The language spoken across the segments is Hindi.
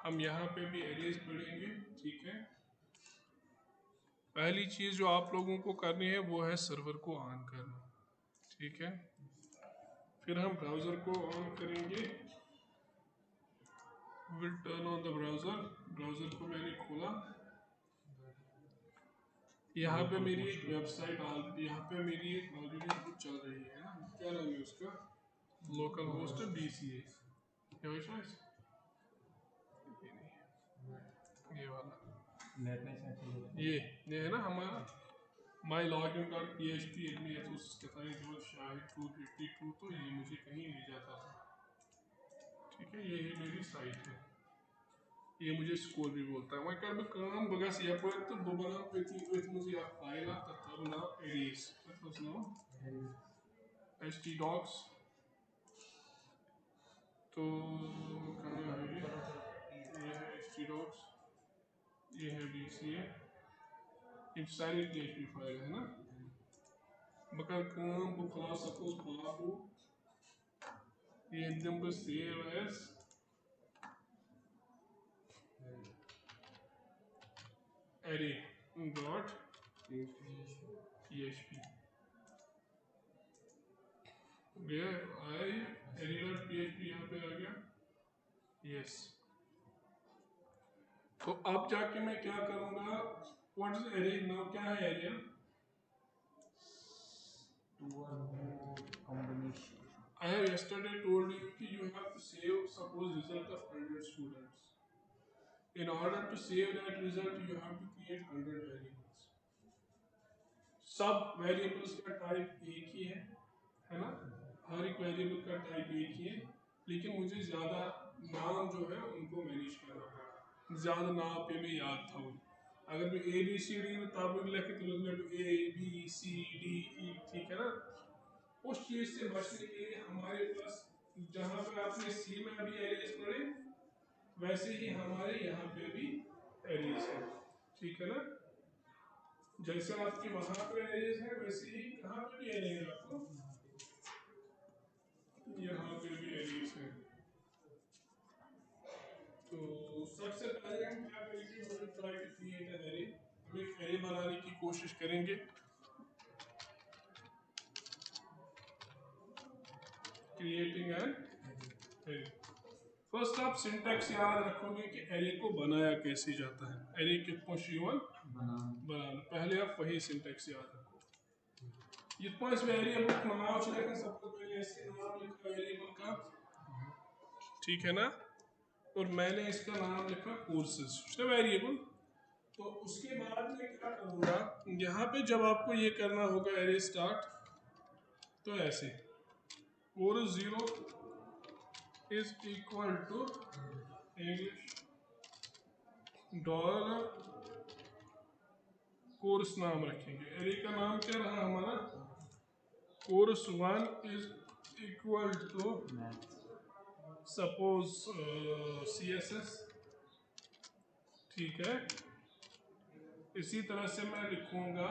हम यहाँ पे भी एरेज पढ़ेंगे, ठीक है। पहली चीज़ जो आप लोगों को करनी है वो है सर्वर को ऑन करना, ठीक है। फिर हम ब्राउज़र को ऑन करेंगे, will turn on the browser. Browser को मैंने खोला, यहाँ पे मेरी एक वेबसाइट यहाँ पे मेरी एक ऑलरेडी चल रही है ना, क्या नाम है उसका, लोकल होस्ट DCA, ये वाला, ये है ना हमारा mylogin.php एडमिन, तो उसके साथ जो शाहिद 252, तो ये मुझे कहीं ले जाता था, ठीक है। ये मेरी साइट है, ये मुझे स्कोर भी बोलता है। वह कर काम बगस ये पर तो बना पे मुझे या फाइल तब ना एरेस तब ना htdocs, तो कहाँ है ये है htdocs, ये है DCA, ये सारी PHP फाइल है ना। मगर काम को खुला सपोज खुला को ये एकदम बस save as array dot php, ये आई array dot php यहाँ पे आ गया, यस। तो अब जाके मैं क्या करूँगा, व्हाट इज एरे नाउ, क्या है array, I have yesterday told you कि you have to save suppose result of 100 students. In order to save that result, you have to create 100 variables. सब variables का type एक ही है ना, हर एक variable का type एक ही है, लेकिन मुझे ज़्यादा नाम जो है उनको मैनेज करना पड़ा, ज़्यादा नाम पे मैं याद था वो। अगर मैं ABCD में ताबुक लिखे तो मतलब ABCDE, ठीक है ना। उस चीज़ से बचने के लिए हमारे पास जहाँ पे आपने C में अभी एरेज पढ़े, वैसे ही हमारे यहाँ पे भी एरेज है, ठीक है ना। जैसे आपके वहाँ पे एरेज है वैसे ही कहाँ पे भी एरेज है, आपको यहाँ पे भी एरेज है। तो सबसे पहले हम क्या करेंगे, हम try to create an array, हम एक एरे बनाने की कोशिश करेंगे। क्रिएटिंग एन एरे, फर्स्ट आप सिंटैक्स याद रखोगे कि एरे को बनाया कैसे जाता है, एरे के पोजीशन बनाना, पहले आप वही सिंटैक्स याद रखो। ये पांच वेरिएबल का नाम लिखा, सबसे पहले ऐसे नाम लिखा वेरिएबल का, ठीक है ना। और मैंने इसका नाम लिखा कोर्सेज वेरिएबल। तो उसके बाद मैं क्या करूँगा, यहाँ पे जब आपको ये करना होगा एरे स्टार्ट, तो ऐसे course 0 is equal to English dollar course नाम रखेंगे। एरे का नाम क्या रहा हमारा, course 1 is equal to suppose CSS, ठीक है। इसी तरह से मैं लिखूंगा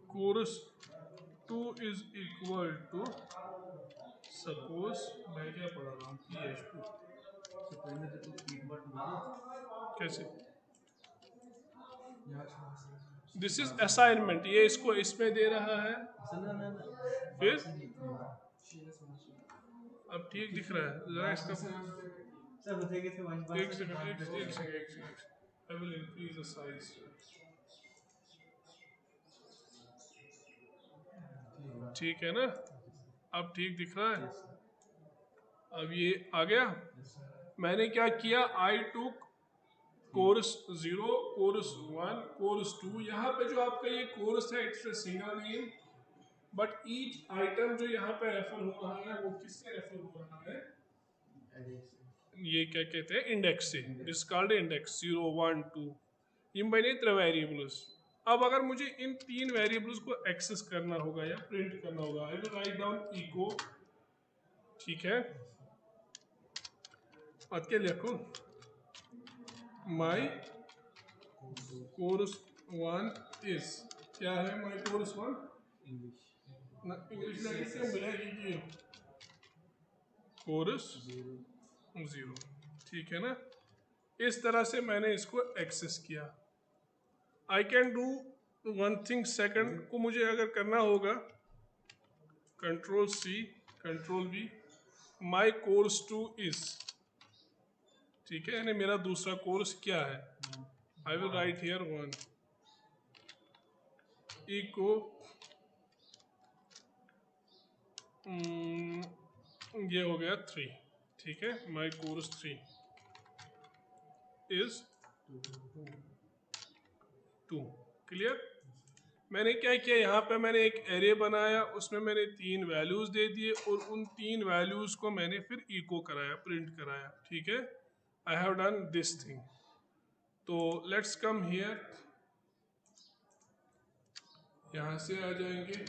course 2 is equal to suppose, मैं क्या पढ़ा रहा हूँ PHP, कैसे, दिस इज असाइनमेंट, ये इसको इसमें दे रहा है, फिर अब ठीक दिख रहा है जरा इसका, एक second, I will increase the size, ठीक है ना, अब ठीक दिख रहा है। अब ये आ गया, मैंने क्या किया, आई टूक कोर्स 0, कोर्स 1, कोर्स 2, यहाँ पे जो आपका ये कोर्स है it's a single name, but each item जो यहाँ पे रेफर हो रहा है वो किससे रेफर हो रहा है, ये क्या कहते हैं, इंडेक्स से, दिस कॉल्ड इंडेक्स 0 1 2, इन बने 3 वेरिएबल्स। अब अगर मुझे इन 3 वेरिएबल्स को एक्सेस करना होगा या प्रिंट करना होगा, I will write down echo, ठीक है। अब क्या लिखो, माई कोर्स 1 इज, क्या है माई कोर्स 1, इंग्लिश लैंग्वेज में मिलेगी कि कोरस 0, ठीक है ना। इस तरह से मैंने इसको एक्सेस किया। I can do one thing second को मुझे अगर करना होगा, control C, control V, my course 2 is, ठीक है, यानी मेरा दूसरा कोर्स क्या है। I will write here 1 echo ये हो गया 3, ठीक है। My course 3 is 2, clear. मैंने क्या किया, यहाँ पे मैंने एक एरे बनाया, उसमें मैंने 3 वैल्यूज दे दिए और उन 3 वैल्यूज को मैंने फिर इको कराया, प्रिंट कराया, ठीक है। I have done this thing. तो लेट्स कम हियर, यहाँ से आ जाएंगे,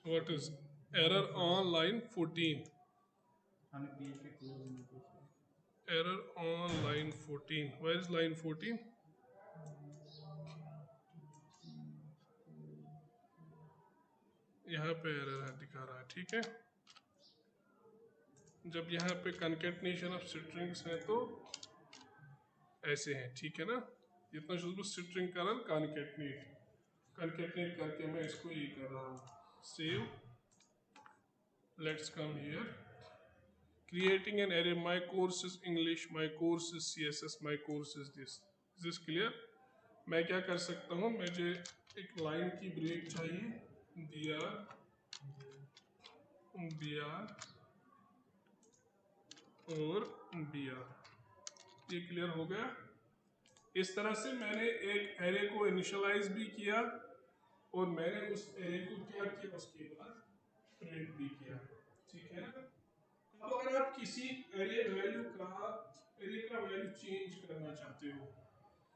what is error on line 14, error on line 14, where is line 14, यहाँ पे एरर है दिखा रहा है, ठीक है। जब यहाँ पे कंकेटनेशन ऑफ स्ट्रिंग्स है तो ऐसे हैं, ठीक है ना। इतना शुद्ध स्ट्रिंग का रन कंकेटनेट करके मैं इसको ये कर रहा हूँ, save. Let's come here, creating an array, my course is English, my course is CSS, my course is this. Is this clear? मैं क्या कर सकता हूँ, मुझे एक लाइन की ब्रेक चाहिए, br और br, ये क्लियर हो गया। इस तरह से मैंने एक एरे को इनिशियलाइज भी किया और मैंने उस एरे को क्या किया, उसके बाद प्रिंट भी किया, ठीक है ना। अब अगर आप किसी एरे का वैल्यू चेंज करना चाहते हो,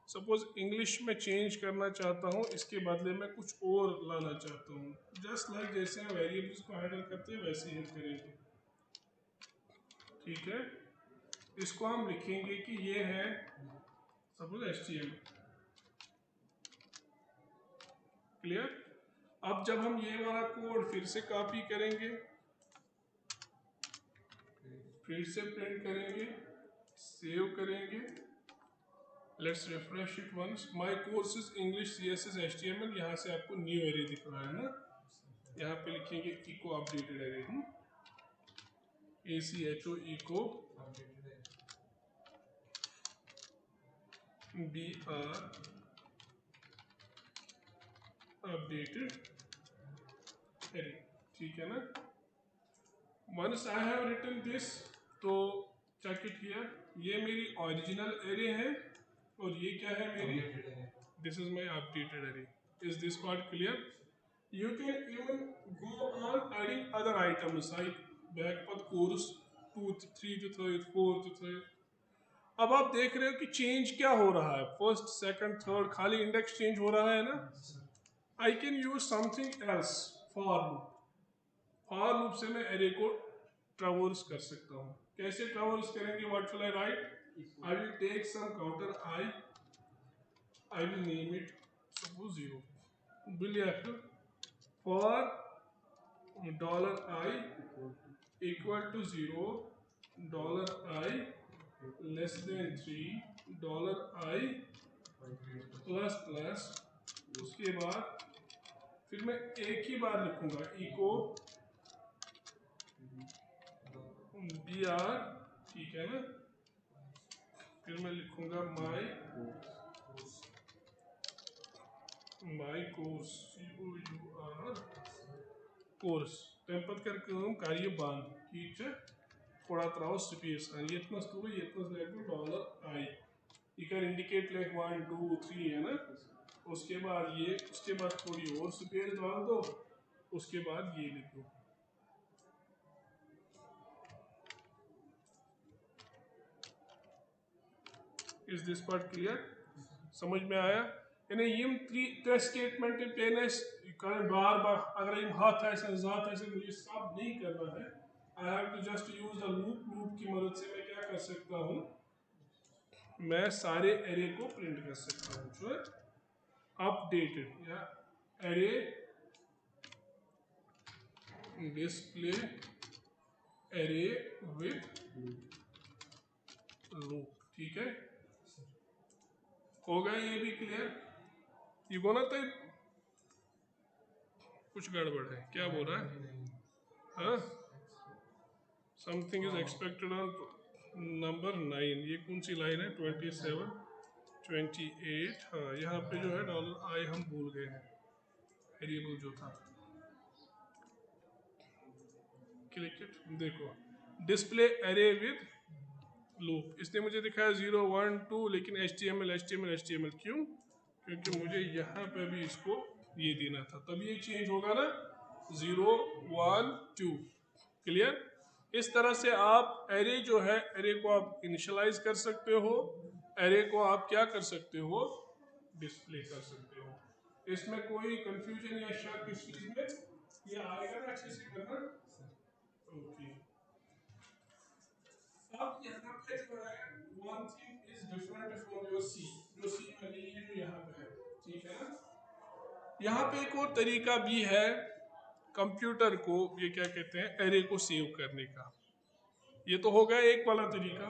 सपोज इंग्लिश में चेंज करना चाहता हूँ, इसके बदले में कुछ और लाना चाहता हूँ, जस्ट लाइक जैसे हम वेरिएबल्स को हैंडल करते हैं वैसे ही करेंगे, ठीक है। इसको हम लिखेंगे कि ये है सपोज HTML, क्लियर। अब जब हम ये वाला कोड फिर से कॉपी करेंगे, फिर से प्रिंट करेंगे, सेव करेंगे, let's refresh it once. My course is English CSS HTML, यहाँ से आपको न्यू एरे दिख रहा है ना, यहाँ पे लिखेंगे echo updated array, ACHO echo BR updated array, ठीक है ना। Once I have written this, तो चेक इट हियर, ये मेरी ओरिजिनल एरे है और ये क्या है मेरी, this is my updated array. Is this part clear? You can even go on adding other items like backpath course 2 3 to 3 4 to 3। अब आप देख रहे हो कि चेंज क्या हो रहा है, फर्स्ट सेकंड थर्ड खाली इंडेक्स चेंज हो रहा है ना। I can use something else, for loop. For loop से मैं एरे को ट्रावर्स कर सकता हूँ। कैसे ट्रावर्स करेंगे, what will I write, I will take some counter I will name it suppose 0, bill for $i equal to 0, $i less than 3, $i plus plus, उसके बाद फिर मैं एक ही बार लिखूंगा इको br, ठीक है ना। फिर मैं लिखूंगा माई कोर्स कोर्स तमपत कर कार्य बंद, ठीक है। थोड़ा त्राव स्पेस यतनस तुलो यतनस लिखो $i, यह कर इंडिकेट लाइक 1 2 3 है ना। उसके बाद ये, उसके बाद थोड़ी और स्पेस डाल दो, उसके बाद ये लिख दो। इज दिस पार्ट क्लियर, समझ में आया? यानी यम त्रे स्टेटमेंट पेनस बार बार अगर यम हाथ ऐसे जात ऐसे मुझे सब नहीं करना है, I have to just use the loop. Loop की मदद से मैं क्या कर सकता हूँ, मैं सारे एरे को प्रिंट कर सकता हूँ जो अपडेटेड या array display array with loop. ठीक है, होगा ये भी क्लियर? ये बोला तो कुछ गड़बड़ है, क्या बोल रहा है? हाँ, something is expected on number 9। ये कौन सी लाइन है? 27 28। हाँ, यहाँ पे जो है $i हम भूल गए हैं, वेरिएबल जो था। क्लिक इट, देखो डिस्प्ले एरे विद लूप। इसने मुझे दिखाया 0 1 2, लेकिन HTML क्यों? क्योंकि मुझे यहाँ पे भी इसको ये देना था, तब ये चेंज होगा ना 0 1 2। क्लियर? इस तरह से आप एरे जो है, एरे को आप इनिशियलाइज कर सकते हो, एरे को आप क्या कर सकते हो? डिस्प्ले कर सकते हो। इसमें कोई कंफ्यूजन या शक इस चीज में ये आएगा ना? अच्छे से करना। ओके, अब यहाँ पे जो है one thing is different from your C, जो सी में नहीं है जो यहाँ पे है। ठीक है ना? यहाँ पे एक और तरीका भी है कंप्यूटर को, ये क्या कहते हैं, एरे को सेव करने का। ये तो हो गया एक वाला तरीका।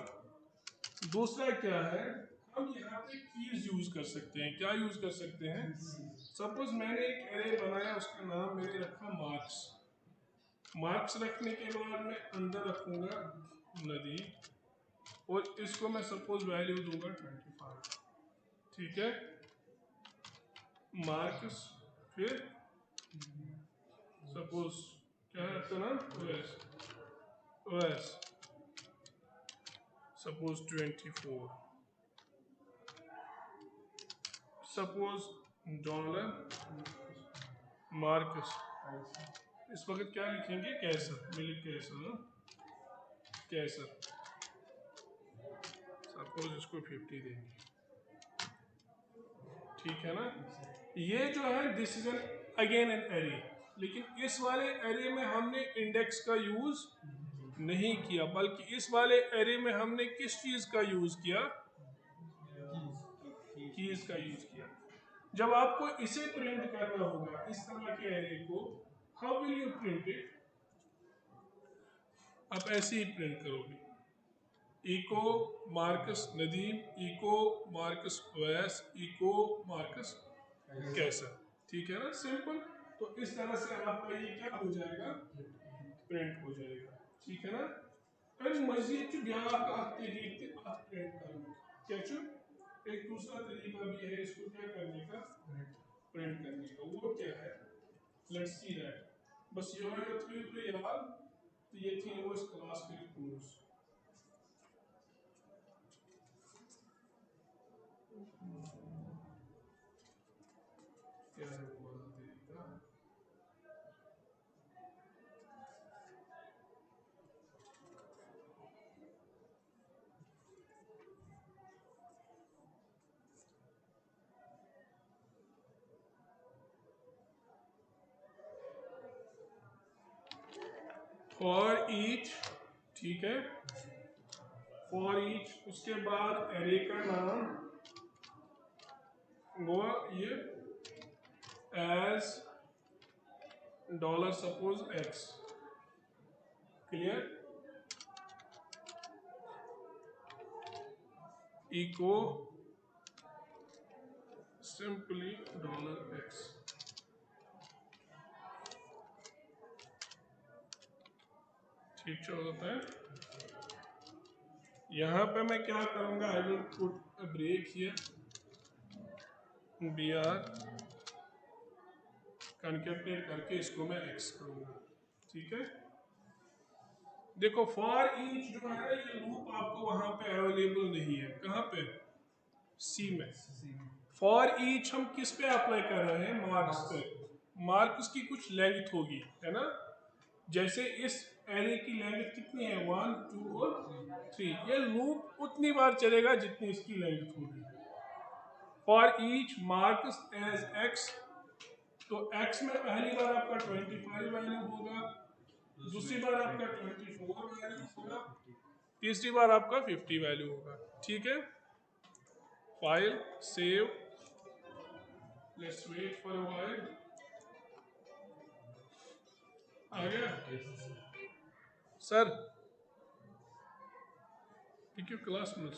दूसरा क्या है, हम यहाँ पे कीज यूज कर सकते हैं। क्या यूज कर सकते हैं? सपोज मैंने एक एरे बनाया, उसका नाम मैंने रखा मार्क्स। मार्क्स रखने के बाद मैं अंदर रखूंगा नदी, और इसको मैं सपोज वैल्यू दूंगा 25। ठीक है, मार्क्स, फिर सपोज क्या है आपका नाम? OS, OS suppose 24, suppose dollar marks. इस वक्त क्या लिखेंगे? कैसर, मिल्क कैसर, कैसर। सपोज इसको 50 देंगे। ठीक है ना? ये जो है this is an again an array, लेकिन इस वाले एरे में हमने इंडेक्स का यूज नहीं किया, बल्कि इस वाले एरे में हमने किस चीज का यूज किया? कीज का यूज किया। जब आपको इसे प्रिंट करना होगा, इस तरह के एरे को, how will you print it? आप ऐसे ही प्रिंट करोगे, echo marks Nadeem, echo marks Wais, echo marks Kaiser. ठीक है ना? सिंपल। तो इस तरह से आपका ये क्या हो जाएगा? प्रिंट हो जाएगा। ठीक है ना? फिर मजीद ब्याह का तरीके आप प्रिंट करना क्या चु एक दूसरा तरीका भी है इसको क्या करने का? प्रिंट करने का। वो क्या है? Let's see that. बस ये वाला थ्री याद, तो ये थी वो इस क्लास के कोर्स। क्या है वो वाला तरीका? फॉर ईच, ठीक है, फॉर ईच, उसके बाद एरे का नाम वो ये as dollar suppose x. Clear? Echo simply dollar x. ठीक होता है। यहाँ पे मैं क्या करूँगा? I will put a break here, B R concatenate करके इसको मैं एक्स करूँगा। ठीक है, देखो फॉर ईच जो है ना, ये लूप आपको वहाँ पे अवेलेबल नहीं है। कहाँ पे? सी में। फॉर ईच हम किस पे अप्लाई कर रहे हैं? मार्क्स पे। मार्क्स की कुछ लेंथ होगी, है ना? जैसे इस एरे की लेंथ कितनी है? 1 2 और 3। ये लूप उतनी बार चलेगा जितनी इसकी लेंथ होगी। For each marks as x, तो एक्स में पहली बार आपका 25 वैल्यू होगा, दूसरी बार आपका 24 वैल्यू होगा, तीसरी बार आपका 50 वैल्यू होगा। ठीक है, file, save. Let's wait for a while. आ गया सर क्यों क्लास में